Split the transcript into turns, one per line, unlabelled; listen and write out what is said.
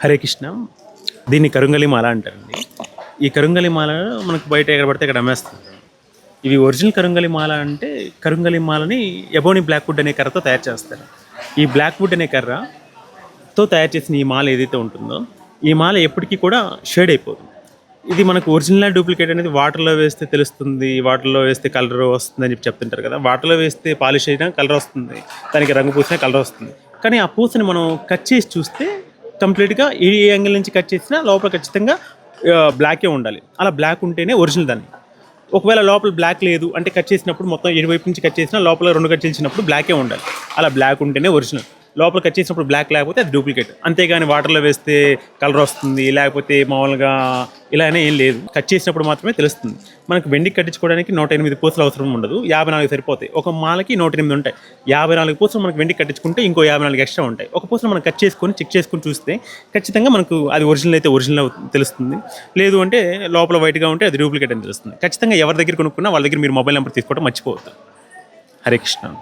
హరే కృష్ణ. దీన్ని కరుంగలి మాల అంటారండి. ఈ కరుంగలి మాల మనకు బయట ఎక్కడ పడితే అక్కడ అమ్మేస్తారు. ఇవి ఒరిజినల్ కరుంగలి మాల అంటే కరుంగలి మాలని ఎబోని బ్లాక్ వుడ్ అనే కర్రతో తయారు చేస్తారు. ఈ బ్లాక్ వుడ్ అనే కర్రతో తయారు చేసిన ఈ మాల ఏదైతే ఉంటుందో ఈ మాల ఎప్పటికీ కూడా షేడ్ అయిపోదు. ఇది మనకు ఒరిజినల్ డూప్లికేట్ అనేది వాటర్లో వేస్తే తెలుస్తుంది, వాటర్లో వేస్తే కలర్ వస్తుంది అని చెప్తుంటారు కదా. వాటర్లో వేస్తే పాలిష్ అయినా కలర్ వస్తుంది, దానికి రంగు పూసినా కలర్ వస్తుంది. కానీ ఆ పూసని మనం కట్ చేసి చూస్తే కంప్లీట్గా ఏ యాంగిల్ నుంచి కట్ చేసినా లోపల ఖచ్చితంగా బ్లాకే ఉండాలి. అలా బ్లాక్ ఉంటేనే ఒరిజినల్ దాన్ని. ఒకవేళ లోపల బ్లాక్ లేదు అంటే కట్ చేసినప్పుడు మొత్తం ఇరువైపు నుంచి కట్ చేసినా లోపల 2 కట్ చేసినప్పుడు బ్లాకే ఉండాలి. అలా బ్లాక్ ఉంటేనే ఒరిజినల్. లోపల కట్ చేసినప్పుడు బ్లాక్ లేకపోతే అది డూప్లికేట్. అంతేగాని వాటర్లో వేస్తే కలర్ వస్తుంది లేకపోతే మామూలుగా ఇలానే ఏం లేదు. కట్ చేసినప్పుడు మాత్రమే తెలుస్తుంది. మనకు వెండికి కట్టించుకోవడానికి 108 పూసలు అవసరం ఉండదు, 54 సరిపోతాయి. ఒక మాలకి 108 ఉంటాయి. 54 పూసలు మనకు వెండికి కట్టించుకుంటే ఇంకో 54 ఎక్స్ట్రా ఉంటాయి. ఒక పూసలు మనం కట్ చేసుకొని చెక్ చేసుకొని చూస్తే ఖచ్చితంగా మనకు అది ఒరిజినల్ అయితే ఒరిజినల్ తెలుస్తుంది. లేదు అంటే లోపల వైట్గా ఉంటే అది డూప్లికేట్ అని తెలుస్తుంది. ఖచ్చితంగా ఎవరి దగ్గర కొనుక్కున్నా వాళ్ళ దగ్గర మీరు మొబైల్ నెంబర్ తీసుకోవడం మర్చిపోవద్దు. హరే కృష్ణ.